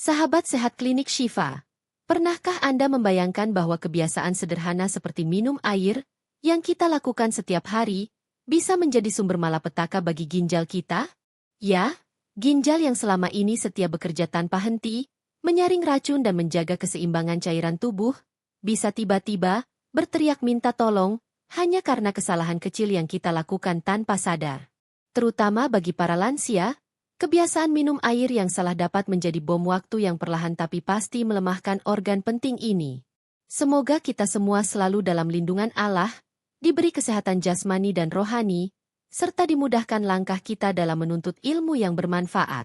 Sahabat sehat klinik Shifa, pernahkah Anda membayangkan bahwa kebiasaan sederhana seperti minum air yang kita lakukan setiap hari bisa menjadi sumber malapetaka bagi ginjal kita? Ya, ginjal yang selama ini setia bekerja tanpa henti, menyaring racun dan menjaga keseimbangan cairan tubuh, bisa tiba-tiba berteriak minta tolong hanya karena kesalahan kecil yang kita lakukan tanpa sadar. Terutama bagi para lansia, kebiasaan minum air yang salah dapat menjadi bom waktu yang perlahan tapi pasti melemahkan organ penting ini. Semoga kita semua selalu dalam lindungan Allah, diberi kesehatan jasmani dan rohani, serta dimudahkan langkah kita dalam menuntut ilmu yang bermanfaat.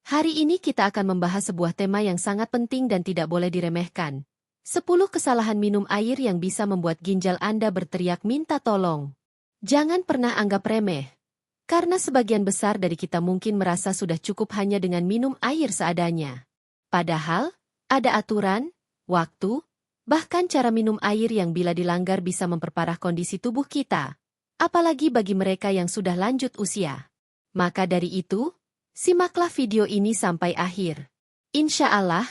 Hari ini kita akan membahas sebuah tema yang sangat penting dan tidak boleh diremehkan. 10 kesalahan minum air yang bisa membuat ginjal Anda berteriak minta tolong. Jangan pernah anggap remeh. Karena sebagian besar dari kita mungkin merasa sudah cukup hanya dengan minum air seadanya. Padahal, ada aturan, waktu, bahkan cara minum air yang bila dilanggar bisa memperparah kondisi tubuh kita. Apalagi bagi mereka yang sudah lanjut usia. Maka dari itu, simaklah video ini sampai akhir. Insya Allah,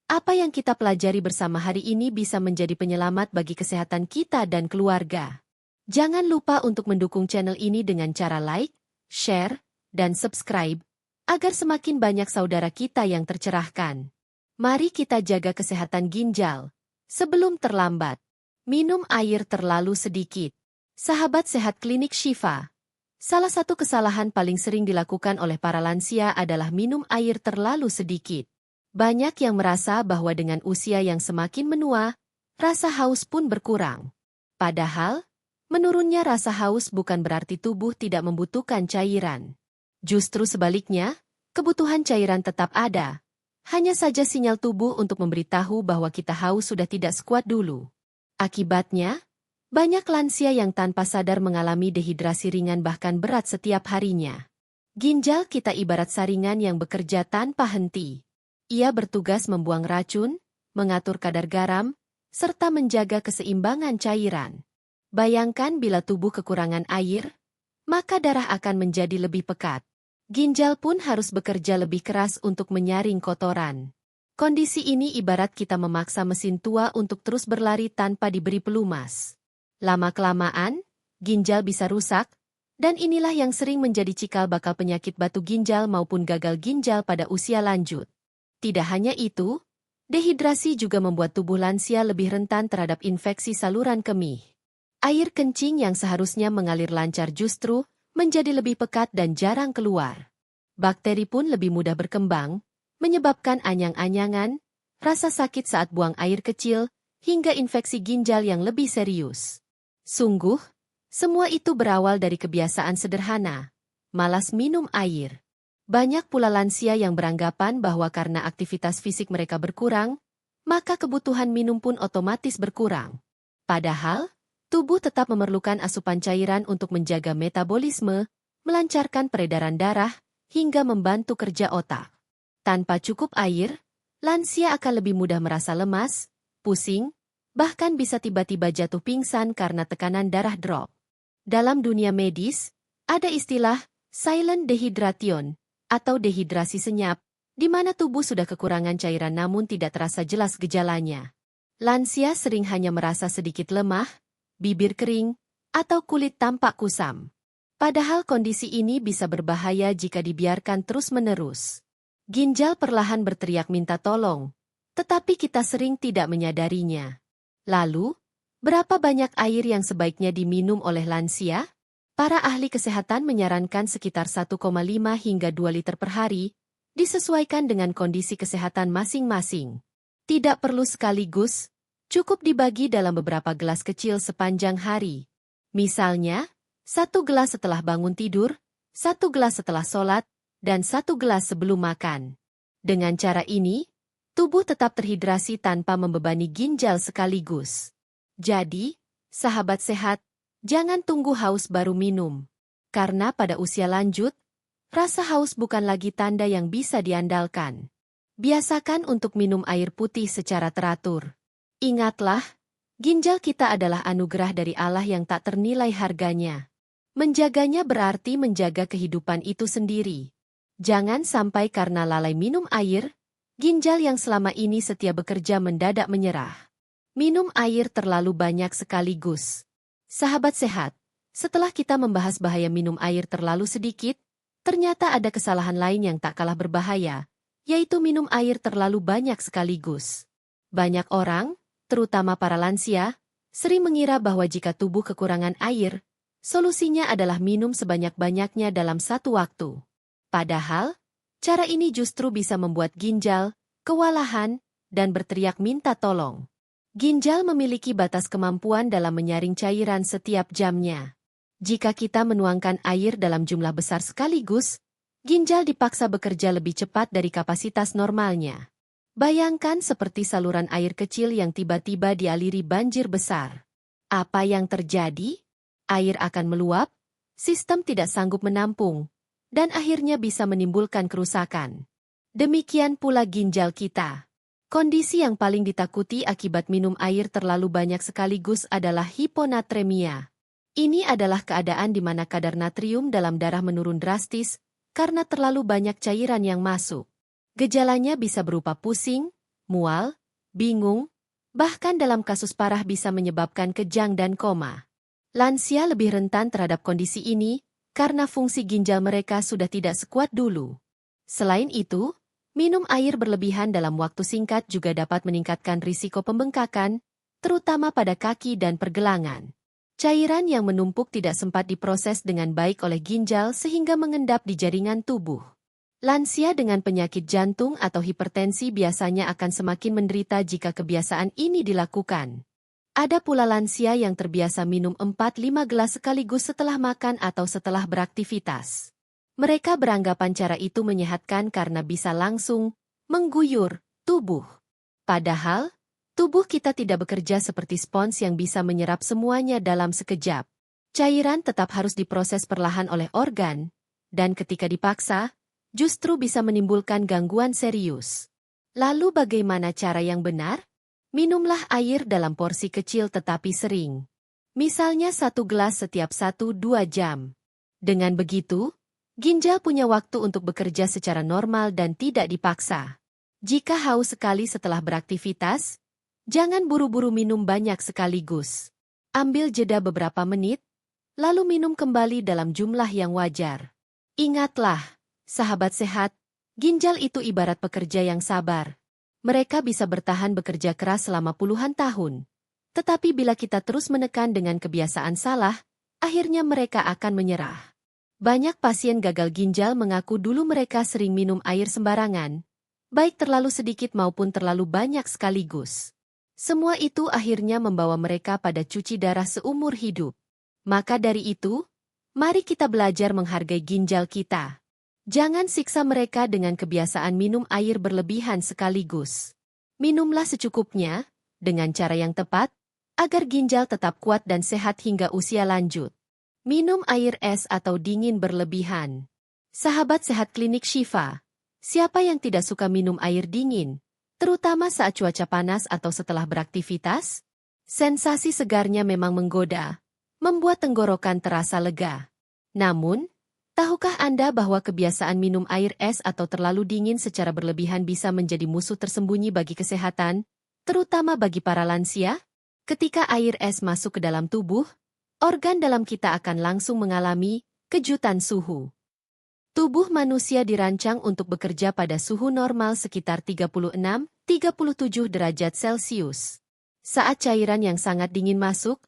apa yang kita pelajari bersama hari ini bisa menjadi penyelamat bagi kesehatan kita dan keluarga. Jangan lupa untuk mendukung channel ini dengan cara like, share, dan subscribe, agar semakin banyak saudara kita yang tercerahkan. Mari kita jaga kesehatan ginjal. Sebelum terlambat, minum air terlalu sedikit. Sahabat sehat klinik Shifa, salah satu kesalahan paling sering dilakukan oleh para lansia adalah minum air terlalu sedikit. Banyak yang merasa bahwa dengan usia yang semakin menua, rasa haus pun berkurang. Padahal, menurunnya rasa haus bukan berarti tubuh tidak membutuhkan cairan. Justru sebaliknya, kebutuhan cairan tetap ada. Hanya saja sinyal tubuh untuk memberitahu bahwa kita haus sudah tidak sekuat dulu. Akibatnya, banyak lansia yang tanpa sadar mengalami dehidrasi ringan bahkan berat setiap harinya. Ginjal kita ibarat saringan yang bekerja tanpa henti. Ia bertugas membuang racun, mengatur kadar garam, serta menjaga keseimbangan cairan. Bayangkan bila tubuh kekurangan air, maka darah akan menjadi lebih pekat. Ginjal pun harus bekerja lebih keras untuk menyaring kotoran. Kondisi ini ibarat kita memaksa mesin tua untuk terus berlari tanpa diberi pelumas. Lama-kelamaan, ginjal bisa rusak, dan inilah yang sering menjadi cikal bakal penyakit batu ginjal maupun gagal ginjal pada usia lanjut. Tidak hanya itu, dehidrasi juga membuat tubuh lansia lebih rentan terhadap infeksi saluran kemih. Air kencing yang seharusnya mengalir lancar justru menjadi lebih pekat dan jarang keluar. Bakteri pun lebih mudah berkembang, menyebabkan anyang-anyangan, rasa sakit saat buang air kecil, hingga infeksi ginjal yang lebih serius. Sungguh, semua itu berawal dari kebiasaan sederhana, malas minum air. Banyak pula lansia yang beranggapan bahwa karena aktivitas fisik mereka berkurang, maka kebutuhan minum pun otomatis berkurang. Padahal, tubuh tetap memerlukan asupan cairan untuk menjaga metabolisme, melancarkan peredaran darah, hingga membantu kerja otak. Tanpa cukup air, lansia akan lebih mudah merasa lemas, pusing, bahkan bisa tiba-tiba jatuh pingsan karena tekanan darah drop. Dalam dunia medis, ada istilah silent dehydration, atau dehidrasi senyap, di mana tubuh sudah kekurangan cairan namun tidak terasa jelas gejalanya. Lansia sering hanya merasa sedikit lemah, bibir kering, atau kulit tampak kusam. Padahal kondisi ini bisa berbahaya jika dibiarkan terus-menerus. Ginjal perlahan berteriak minta tolong, tetapi kita sering tidak menyadarinya. Lalu, berapa banyak air yang sebaiknya diminum oleh lansia? Para ahli kesehatan menyarankan sekitar 1,5 hingga 2 liter per hari, disesuaikan dengan kondisi kesehatan masing-masing. Tidak perlu sekaligus, cukup dibagi dalam beberapa gelas kecil sepanjang hari. Misalnya, 1 gelas setelah bangun tidur, 1 gelas setelah sholat, dan 1 gelas sebelum makan. Dengan cara ini, tubuh tetap terhidrasi tanpa membebani ginjal sekaligus. Jadi, sahabat sehat, jangan tunggu haus baru minum. Karena pada usia lanjut, rasa haus bukan lagi tanda yang bisa diandalkan. Biasakan untuk minum air putih secara teratur. Ingatlah, ginjal kita adalah anugerah dari Allah yang tak ternilai harganya. Menjaganya berarti menjaga kehidupan itu sendiri. Jangan sampai karena lalai minum air, Ginjal yang selama ini setia bekerja mendadak menyerah. Minum air terlalu banyak sekaligus. Sahabat sehat, setelah kita membahas bahaya minum air terlalu sedikit, ternyata ada kesalahan lain yang tak kalah berbahaya, yaitu minum air terlalu banyak sekaligus. Banyak orang, terutama para lansia, sering mengira bahwa jika tubuh kekurangan air, solusinya adalah minum sebanyak-banyaknya dalam satu waktu. Padahal, cara ini justru bisa membuat ginjal kewalahan dan berteriak minta tolong. Ginjal memiliki batas kemampuan dalam menyaring cairan setiap jamnya. Jika kita menuangkan air dalam jumlah besar sekaligus, ginjal dipaksa bekerja lebih cepat dari kapasitas normalnya. Bayangkan seperti saluran air kecil yang tiba-tiba dialiri banjir besar. Apa yang terjadi? Air akan meluap, sistem tidak sanggup menampung, dan akhirnya bisa menimbulkan kerusakan. Demikian pula ginjal kita. Kondisi yang paling ditakuti akibat minum air terlalu banyak sekaligus adalah hiponatremia. Ini adalah keadaan di mana kadar natrium dalam darah menurun drastis karena terlalu banyak cairan yang masuk. Gejalanya bisa berupa pusing, mual, bingung, bahkan dalam kasus parah bisa menyebabkan kejang dan koma. Lansia lebih rentan terhadap kondisi ini karena fungsi ginjal mereka sudah tidak sekuat dulu. Selain itu, minum air berlebihan dalam waktu singkat juga dapat meningkatkan risiko pembengkakan, terutama pada kaki dan pergelangan. Cairan yang menumpuk tidak sempat diproses dengan baik oleh ginjal sehingga mengendap di jaringan tubuh. Lansia dengan penyakit jantung atau hipertensi biasanya akan semakin menderita jika kebiasaan ini dilakukan. Ada pula lansia yang terbiasa minum 4-5 gelas sekaligus setelah makan atau setelah beraktivitas. Mereka beranggapan cara itu menyehatkan karena bisa langsung mengguyur tubuh. Padahal, tubuh kita tidak bekerja seperti spons yang bisa menyerap semuanya dalam sekejap. Cairan tetap harus diproses perlahan oleh organ, dan ketika dipaksa, justru bisa menimbulkan gangguan serius. Lalu bagaimana cara yang benar? Minumlah air dalam porsi kecil tetapi sering. Misalnya 1 gelas setiap 1-2 jam. Dengan begitu, ginjal punya waktu untuk bekerja secara normal dan tidak dipaksa. Jika haus sekali setelah beraktivitas, jangan buru-buru minum banyak sekaligus. Ambil jeda beberapa menit, lalu minum kembali dalam jumlah yang wajar. Ingatlah, sahabat sehat, ginjal itu ibarat pekerja yang sabar. Mereka bisa bertahan bekerja keras selama puluhan tahun. Tetapi bila kita terus menekan dengan kebiasaan salah, akhirnya mereka akan menyerah. Banyak pasien gagal ginjal mengaku dulu mereka sering minum air sembarangan, baik terlalu sedikit maupun terlalu banyak sekaligus. Semua itu akhirnya membawa mereka pada cuci darah seumur hidup. Maka dari itu, mari kita belajar menghargai ginjal kita. Jangan siksa mereka dengan kebiasaan minum air berlebihan sekaligus. Minumlah secukupnya, dengan cara yang tepat, agar ginjal tetap kuat dan sehat hingga usia lanjut. Minum air es atau dingin berlebihan. Sahabat sehat klinik Shifa, siapa yang tidak suka minum air dingin, terutama saat cuaca panas atau setelah beraktivitas? Sensasi segarnya memang menggoda, membuat tenggorokan terasa lega. Namun, tahukah Anda bahwa kebiasaan minum air es atau terlalu dingin secara berlebihan bisa menjadi musuh tersembunyi bagi kesehatan, terutama bagi para lansia? Ketika air es masuk ke dalam tubuh, organ dalam kita akan langsung mengalami kejutan suhu. Tubuh manusia dirancang untuk bekerja pada suhu normal sekitar 36-37 derajat Celcius. Saat cairan yang sangat dingin masuk,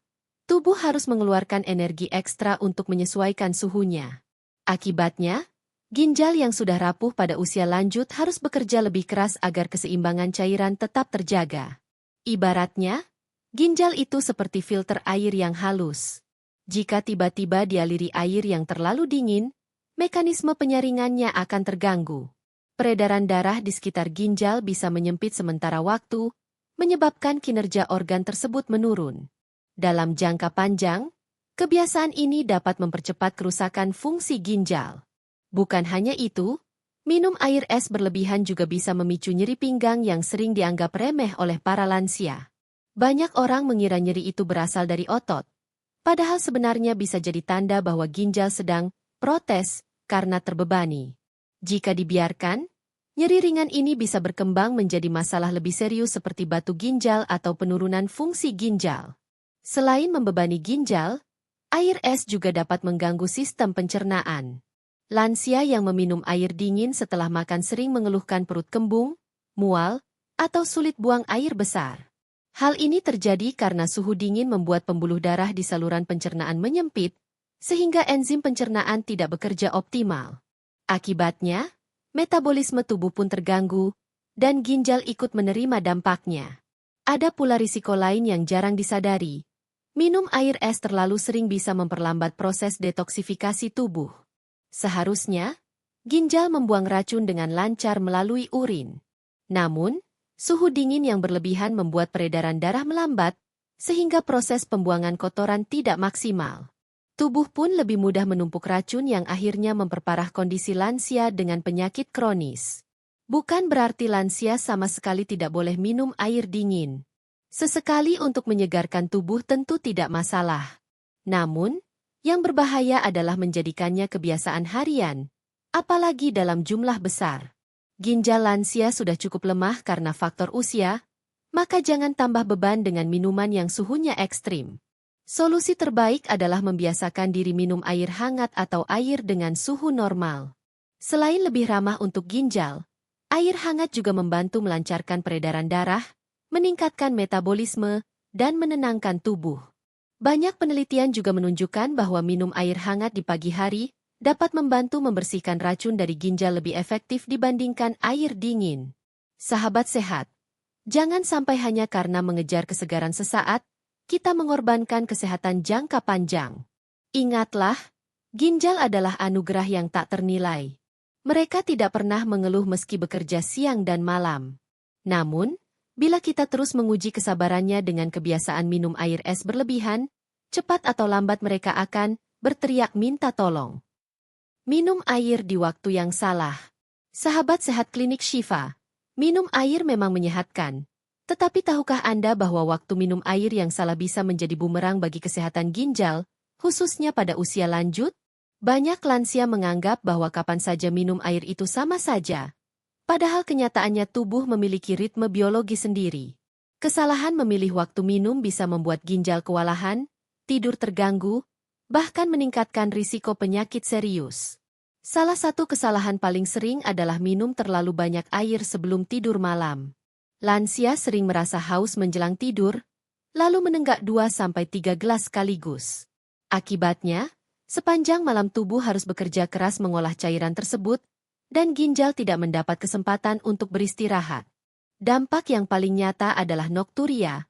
tubuh harus mengeluarkan energi ekstra untuk menyesuaikan suhunya. Akibatnya, ginjal yang sudah rapuh pada usia lanjut harus bekerja lebih keras agar keseimbangan cairan tetap terjaga. Ibaratnya, ginjal itu seperti filter air yang halus. Jika tiba-tiba dialiri air yang terlalu dingin, mekanisme penyaringannya akan terganggu. Peredaran darah di sekitar ginjal bisa menyempit sementara waktu, menyebabkan kinerja organ tersebut menurun. Dalam jangka panjang, kebiasaan ini dapat mempercepat kerusakan fungsi ginjal. Bukan hanya itu, minum air es berlebihan juga bisa memicu nyeri pinggang yang sering dianggap remeh oleh para lansia. Banyak orang mengira nyeri itu berasal dari otot, padahal sebenarnya bisa jadi tanda bahwa ginjal sedang protes karena terbebani. Jika dibiarkan, Nyeri ringan ini bisa berkembang menjadi masalah lebih serius seperti batu ginjal atau penurunan fungsi ginjal. Selain membebani ginjal, air es juga dapat mengganggu sistem pencernaan. Lansia yang meminum air dingin setelah makan sering mengeluhkan perut kembung, mual, atau sulit buang air besar. Hal ini terjadi karena suhu dingin membuat pembuluh darah di saluran pencernaan menyempit, sehingga enzim pencernaan tidak bekerja optimal. Akibatnya, metabolisme tubuh pun terganggu, dan ginjal ikut menerima dampaknya. Ada pula risiko lain yang jarang disadari. Minum air es terlalu sering bisa memperlambat proses detoksifikasi tubuh. Seharusnya, ginjal membuang racun dengan lancar melalui urin. Namun, suhu dingin yang berlebihan membuat peredaran darah melambat, sehingga proses pembuangan kotoran tidak maksimal. Tubuh pun lebih mudah menumpuk racun yang akhirnya memperparah kondisi lansia dengan penyakit kronis. Bukan berarti lansia sama sekali tidak boleh minum air dingin. Sesekali untuk menyegarkan tubuh tentu tidak masalah. Namun, yang berbahaya adalah menjadikannya kebiasaan harian, apalagi dalam jumlah besar. Ginjal lansia sudah cukup lemah karena faktor usia, maka jangan tambah beban dengan minuman yang suhunya ekstrim. Solusi terbaik adalah membiasakan diri minum air hangat atau air dengan suhu normal. Selain lebih ramah untuk ginjal, air hangat juga membantu melancarkan peredaran darah, meningkatkan metabolisme, dan menenangkan tubuh. Banyak penelitian juga menunjukkan bahwa minum air hangat di pagi hari dapat membantu membersihkan racun dari ginjal lebih efektif dibandingkan air dingin. Sahabat sehat, jangan sampai hanya karena mengejar kesegaran sesaat, kita mengorbankan kesehatan jangka panjang. Ingatlah, ginjal adalah anugerah yang tak ternilai. Mereka tidak pernah mengeluh meski bekerja siang dan malam. Namun, bila kita terus menguji kesabarannya dengan kebiasaan minum air es berlebihan, cepat atau lambat mereka akan berteriak minta tolong. Minum air di waktu yang salah. Sahabat sehat Klinik Shifa, minum air memang menyehatkan. Tetapi tahukah Anda bahwa waktu minum air yang salah bisa menjadi bumerang bagi kesehatan ginjal, khususnya pada usia lanjut? Banyak lansia menganggap bahwa kapan saja minum air itu sama saja. Padahal kenyataannya tubuh memiliki ritme biologi sendiri. Kesalahan memilih waktu minum bisa membuat ginjal kewalahan, tidur terganggu, bahkan meningkatkan risiko penyakit serius. Salah satu kesalahan paling sering adalah minum terlalu banyak air sebelum tidur malam. Lansia sering merasa haus menjelang tidur, lalu menenggak 2-3 gelas sekaligus. Akibatnya, sepanjang malam tubuh harus bekerja keras mengolah cairan tersebut, dan ginjal tidak mendapat kesempatan untuk beristirahat. Dampak yang paling nyata adalah nokturia,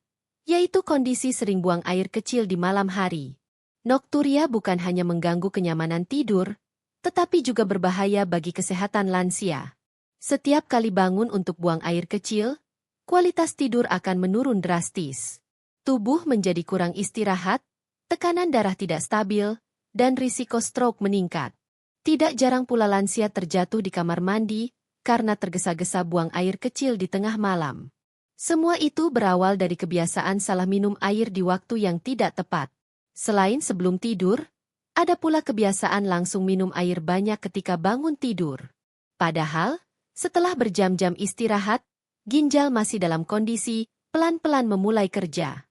yaitu kondisi sering buang air kecil di malam hari. Nokturia bukan hanya mengganggu kenyamanan tidur, tetapi juga berbahaya bagi kesehatan lansia. Setiap kali bangun untuk buang air kecil, kualitas tidur akan menurun drastis. Tubuh menjadi kurang istirahat, tekanan darah tidak stabil, dan risiko stroke meningkat. Tidak jarang pula lansia terjatuh di kamar mandi karena tergesa-gesa buang air kecil di tengah malam. Semua itu berawal dari kebiasaan salah minum air di waktu yang tidak tepat. Selain sebelum tidur, ada pula kebiasaan langsung minum air banyak ketika bangun tidur. Padahal, setelah berjam-jam istirahat, ginjal masih dalam kondisi pelan-pelan memulai kerja.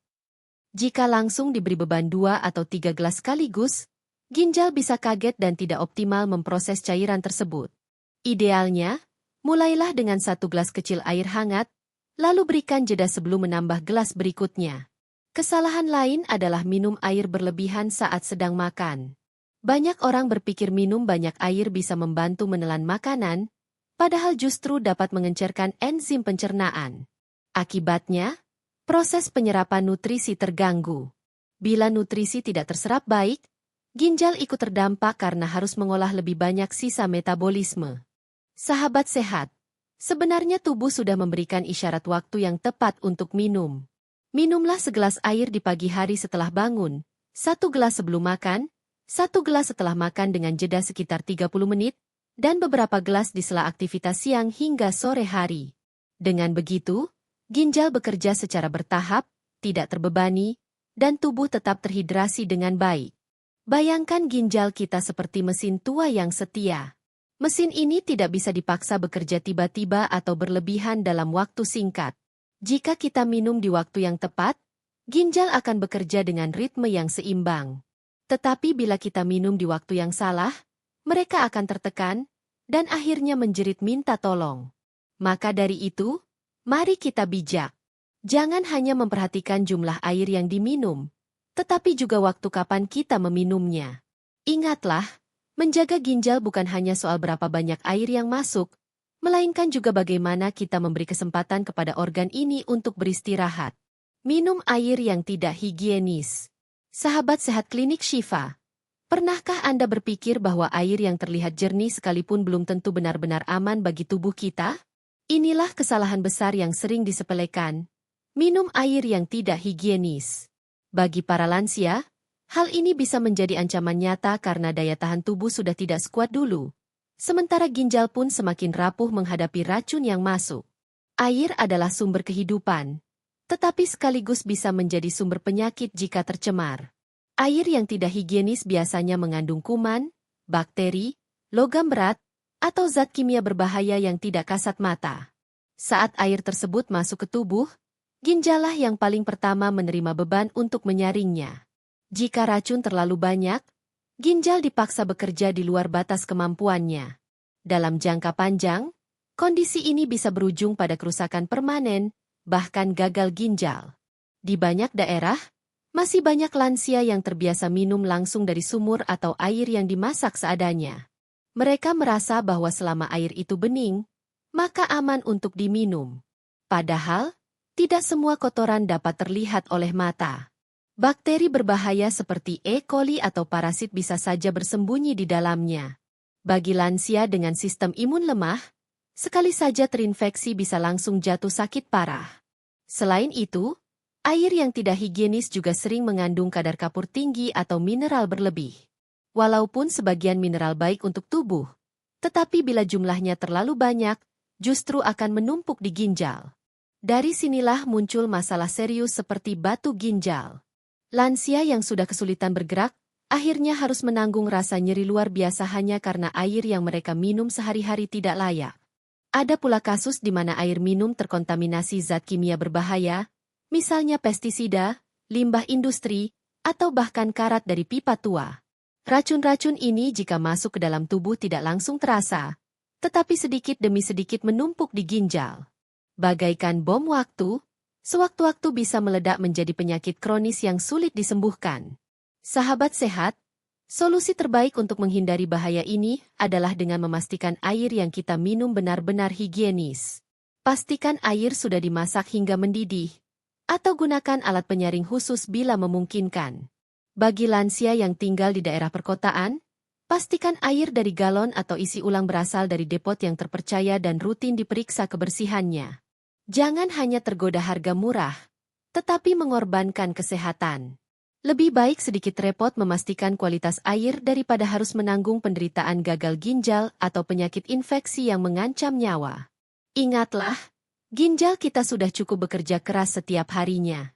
Jika langsung diberi beban 2 atau 3 gelas sekaligus, ginjal bisa kaget dan tidak optimal memproses cairan tersebut. Idealnya, mulailah dengan 1 gelas kecil air hangat, lalu berikan jeda sebelum menambah gelas berikutnya. Kesalahan lain adalah minum air berlebihan saat sedang makan. Banyak orang berpikir minum banyak air bisa membantu menelan makanan, padahal justru dapat mengencerkan enzim pencernaan. Akibatnya, proses penyerapan nutrisi terganggu. Bila nutrisi tidak terserap baik, ginjal ikut terdampak karena harus mengolah lebih banyak sisa metabolisme. Sahabat sehat, sebenarnya tubuh sudah memberikan isyarat waktu yang tepat untuk minum. Minumlah segelas air di pagi hari setelah bangun, 1 gelas sebelum makan, 1 gelas setelah makan dengan jeda sekitar 30 menit, dan beberapa gelas di sela aktivitas siang hingga sore hari. Dengan begitu, ginjal bekerja secara bertahap, tidak terbebani, dan tubuh tetap terhidrasi dengan baik. Bayangkan ginjal kita seperti mesin tua yang setia. Mesin ini tidak bisa dipaksa bekerja tiba-tiba atau berlebihan dalam waktu singkat. Jika kita minum di waktu yang tepat, ginjal akan bekerja dengan ritme yang seimbang. Tetapi bila kita minum di waktu yang salah, mereka akan tertekan dan akhirnya menjerit minta tolong. Maka dari itu, mari kita bijak. Jangan hanya memperhatikan jumlah air yang diminum, tetapi juga waktu kapan kita meminumnya. Ingatlah, menjaga ginjal bukan hanya soal berapa banyak air yang masuk, melainkan juga bagaimana kita memberi kesempatan kepada organ ini untuk beristirahat. Minum air yang tidak higienis. Sahabat sehat klinik Syifa, pernahkah Anda berpikir bahwa air yang terlihat jernih sekalipun belum tentu benar-benar aman bagi tubuh kita? Inilah kesalahan besar yang sering disepelekan. Minum air yang tidak higienis. Bagi para lansia, hal ini bisa menjadi ancaman nyata karena daya tahan tubuh sudah tidak sekuat dulu. Sementara ginjal pun semakin rapuh menghadapi racun yang masuk. Air adalah sumber kehidupan, tetapi sekaligus bisa menjadi sumber penyakit jika tercemar. Air yang tidak higienis biasanya mengandung kuman, bakteri, logam berat, atau zat kimia berbahaya yang tidak kasat mata. Saat air tersebut masuk ke tubuh, ginjallah yang paling pertama menerima beban untuk menyaringnya. Jika racun terlalu banyak, ginjal dipaksa bekerja di luar batas kemampuannya. Dalam jangka panjang, kondisi ini bisa berujung pada kerusakan permanen, bahkan gagal ginjal. Di banyak daerah, masih banyak lansia yang terbiasa minum langsung dari sumur atau air yang dimasak seadanya. Mereka merasa bahwa selama air itu bening, maka aman untuk diminum. Padahal, tidak semua kotoran dapat terlihat oleh mata. Bakteri berbahaya seperti E. coli atau parasit bisa saja bersembunyi di dalamnya. Bagi lansia dengan sistem imun lemah, sekali saja terinfeksi bisa langsung jatuh sakit parah. Selain itu, air yang tidak higienis juga sering mengandung kadar kapur tinggi atau mineral berlebih. Walaupun sebagian mineral baik untuk tubuh, tetapi bila jumlahnya terlalu banyak, justru akan menumpuk di ginjal. Dari sinilah muncul masalah serius seperti batu ginjal. Lansia yang sudah kesulitan bergerak, akhirnya harus menanggung rasa nyeri luar biasa hanya karena air yang mereka minum sehari-hari tidak layak. Ada pula kasus di mana air minum terkontaminasi zat kimia berbahaya, misalnya pestisida, limbah industri, atau bahkan karat dari pipa tua. Racun-racun ini jika masuk ke dalam tubuh tidak langsung terasa, tetapi sedikit demi sedikit menumpuk di ginjal. Bagaikan bom waktu, sewaktu-waktu bisa meledak menjadi penyakit kronis yang sulit disembuhkan. Sahabat sehat, solusi terbaik untuk menghindari bahaya ini adalah dengan memastikan air yang kita minum benar-benar higienis. Pastikan air sudah dimasak hingga mendidih, atau gunakan alat penyaring khusus bila memungkinkan. Bagi lansia yang tinggal di daerah perkotaan, pastikan air dari galon atau isi ulang berasal dari depot yang terpercaya dan rutin diperiksa kebersihannya. Jangan hanya tergoda harga murah, tetapi mengorbankan kesehatan. Lebih baik sedikit repot memastikan kualitas air daripada harus menanggung penderitaan gagal ginjal atau penyakit infeksi yang mengancam nyawa. Ingatlah, ginjal kita sudah cukup bekerja keras setiap harinya.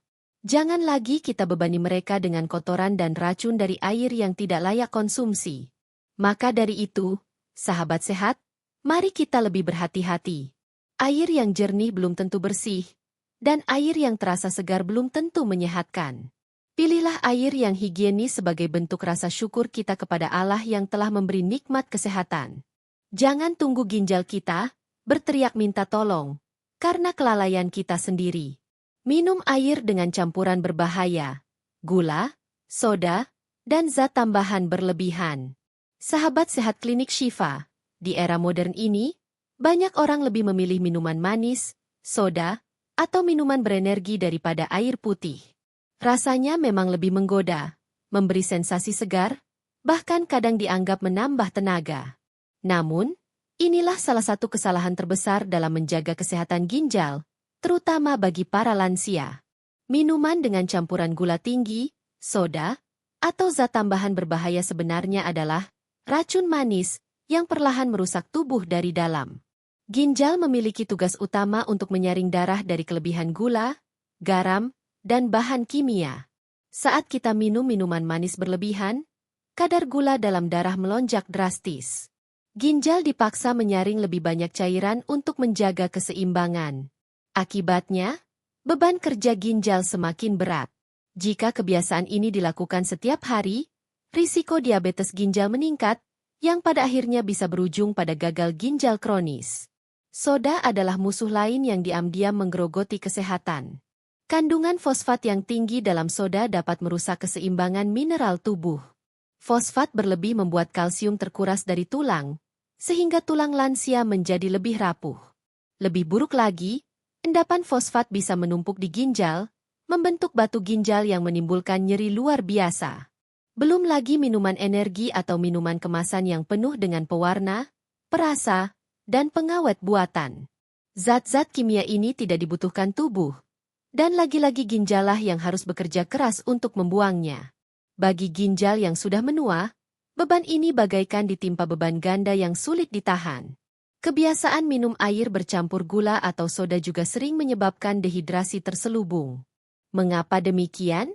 Jangan lagi kita bebani mereka dengan kotoran dan racun dari air yang tidak layak konsumsi. Maka dari itu, sahabat sehat, mari kita lebih berhati-hati. Air yang jernih belum tentu bersih, dan air yang terasa segar belum tentu menyehatkan. Pilihlah air yang higienis sebagai bentuk rasa syukur kita kepada Allah yang telah memberi nikmat kesehatan. Jangan tunggu ginjal kita berteriak minta tolong, karena kelalaian kita sendiri. Minum air dengan campuran berbahaya, gula, soda, dan zat tambahan berlebihan. Sahabat sehat klinik Syifa, di era modern ini, banyak orang lebih memilih minuman manis, soda, atau minuman berenergi daripada air putih. Rasanya memang lebih menggoda, memberi sensasi segar, bahkan kadang dianggap menambah tenaga. Namun, inilah salah satu kesalahan terbesar dalam menjaga kesehatan ginjal, terutama bagi para lansia. Minuman dengan campuran gula tinggi, soda, atau zat tambahan berbahaya sebenarnya adalah racun manis yang perlahan merusak tubuh dari dalam. Ginjal memiliki tugas utama untuk menyaring darah dari kelebihan gula, garam, dan bahan kimia. Saat kita minum minuman manis berlebihan, kadar gula dalam darah melonjak drastis. ginjal dipaksa menyaring lebih banyak cairan untuk menjaga keseimbangan. Akibatnya, beban kerja ginjal semakin berat. Jika kebiasaan ini dilakukan setiap hari, risiko diabetes ginjal meningkat, yang pada akhirnya bisa berujung pada gagal ginjal kronis. Soda adalah musuh lain yang diam-diam menggerogoti kesehatan. Kandungan fosfat yang tinggi dalam soda dapat merusak keseimbangan mineral tubuh. Fosfat berlebih membuat kalsium terkuras dari tulang, sehingga tulang lansia menjadi lebih rapuh. Lebih buruk lagi, endapan fosfat bisa menumpuk di ginjal, membentuk batu ginjal yang menimbulkan nyeri luar biasa. Belum lagi minuman energi atau minuman kemasan yang penuh dengan pewarna, perasa, dan pengawet buatan. Zat-zat kimia ini tidak dibutuhkan tubuh, dan lagi-lagi ginjallah yang harus bekerja keras untuk membuangnya. Bagi ginjal yang sudah menua, beban ini bagaikan ditimpa beban ganda yang sulit ditahan. Kebiasaan minum air bercampur gula atau soda juga sering menyebabkan dehidrasi terselubung. Mengapa demikian?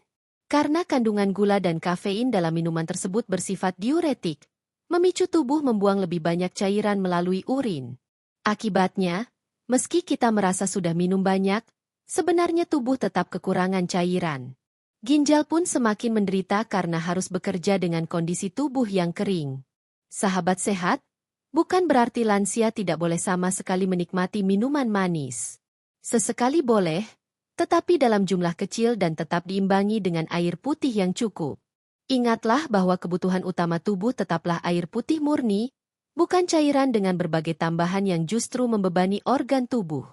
Karena kandungan gula dan kafein dalam minuman tersebut bersifat diuretik, memicu tubuh membuang lebih banyak cairan melalui urin. Akibatnya, meski kita merasa sudah minum banyak, sebenarnya tubuh tetap kekurangan cairan. Ginjal pun semakin menderita karena harus bekerja dengan kondisi tubuh yang kering. Sahabat sehat, bukan berarti lansia tidak boleh sama sekali menikmati minuman manis. Sesekali boleh, tetapi dalam jumlah kecil dan tetap diimbangi dengan air putih yang cukup. Ingatlah bahwa kebutuhan utama tubuh tetaplah air putih murni, bukan cairan dengan berbagai tambahan yang justru membebani organ tubuh.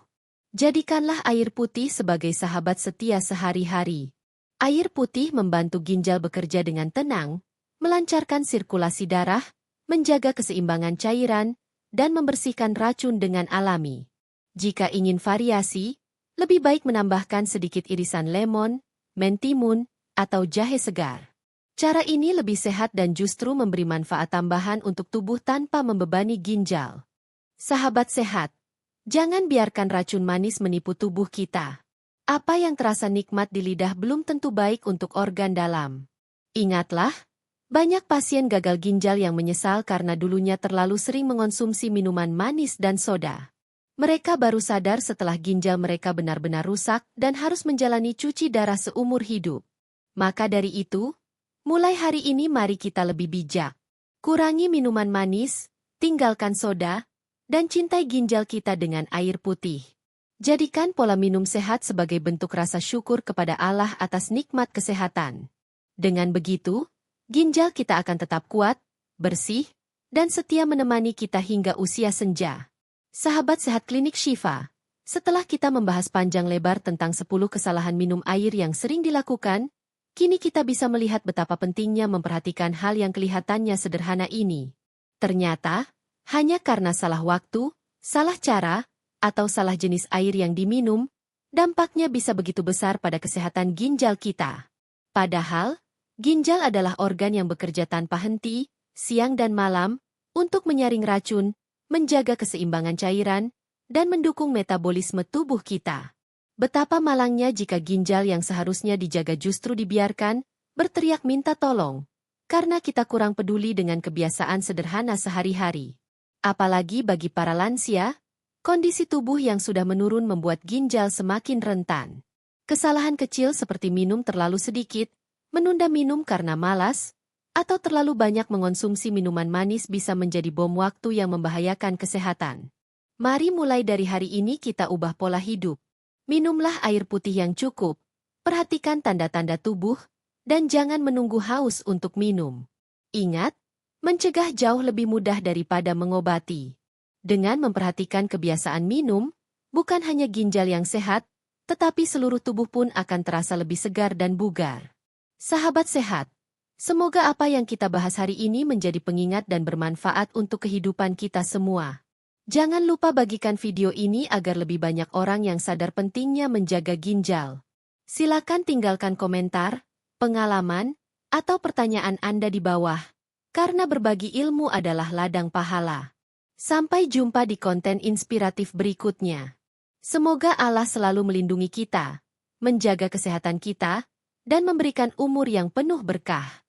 Jadikanlah air putih sebagai sahabat setia sehari-hari. Air putih membantu ginjal bekerja dengan tenang, melancarkan sirkulasi darah, menjaga keseimbangan cairan, dan membersihkan racun dengan alami. Jika ingin variasi, lebih baik menambahkan sedikit irisan lemon, mentimun, atau jahe segar. Cara ini lebih sehat dan justru memberi manfaat tambahan untuk tubuh tanpa membebani ginjal. Sahabat sehat, jangan biarkan racun manis menipu tubuh kita. Apa yang terasa nikmat di lidah belum tentu baik untuk organ dalam. Ingatlah, banyak pasien gagal ginjal yang menyesal karena dulunya terlalu sering mengonsumsi minuman manis dan soda. Mereka baru sadar setelah ginjal mereka benar-benar rusak dan harus menjalani cuci darah seumur hidup. Maka dari itu, mulai hari ini mari kita lebih bijak. Kurangi minuman manis, tinggalkan soda, dan cintai ginjal kita dengan air putih. Jadikan pola minum sehat sebagai bentuk rasa syukur kepada Allah atas nikmat kesehatan. Dengan begitu, ginjal kita akan tetap kuat, bersih, dan setia menemani kita hingga usia senja. Sahabat sehat Klinik Shifa, setelah kita membahas panjang lebar tentang 10 kesalahan minum air yang sering dilakukan, kini kita bisa melihat betapa pentingnya memperhatikan hal yang kelihatannya sederhana ini. Ternyata, hanya karena salah waktu, salah cara, atau salah jenis air yang diminum, dampaknya bisa begitu besar pada kesehatan ginjal kita. Padahal, ginjal adalah organ yang bekerja tanpa henti, siang dan malam, untuk menyaring racun, menjaga keseimbangan cairan, dan mendukung metabolisme tubuh kita. Betapa malangnya jika ginjal yang seharusnya dijaga justru dibiarkan, berteriak minta tolong, karena kita kurang peduli dengan kebiasaan sederhana sehari-hari. Apalagi bagi para lansia, kondisi tubuh yang sudah menurun membuat ginjal semakin rentan. Kesalahan kecil seperti minum terlalu sedikit, menunda minum karena malas, atau terlalu banyak mengonsumsi minuman manis bisa menjadi bom waktu yang membahayakan kesehatan. Mari mulai dari hari ini kita ubah pola hidup. Minumlah air putih yang cukup, perhatikan tanda-tanda tubuh, dan jangan menunggu haus untuk minum. Ingat, mencegah jauh lebih mudah daripada mengobati. Dengan memperhatikan kebiasaan minum, bukan hanya ginjal yang sehat, tetapi seluruh tubuh pun akan terasa lebih segar dan bugar. Sahabat sehat, semoga apa yang kita bahas hari ini menjadi pengingat dan bermanfaat untuk kehidupan kita semua. Jangan lupa bagikan video ini agar lebih banyak orang yang sadar pentingnya menjaga ginjal. Silakan tinggalkan komentar, pengalaman, atau pertanyaan Anda di bawah, karena berbagi ilmu adalah ladang pahala. Sampai jumpa di konten inspiratif berikutnya. Semoga Allah selalu melindungi kita, menjaga kesehatan kita, dan memberikan umur yang penuh berkah.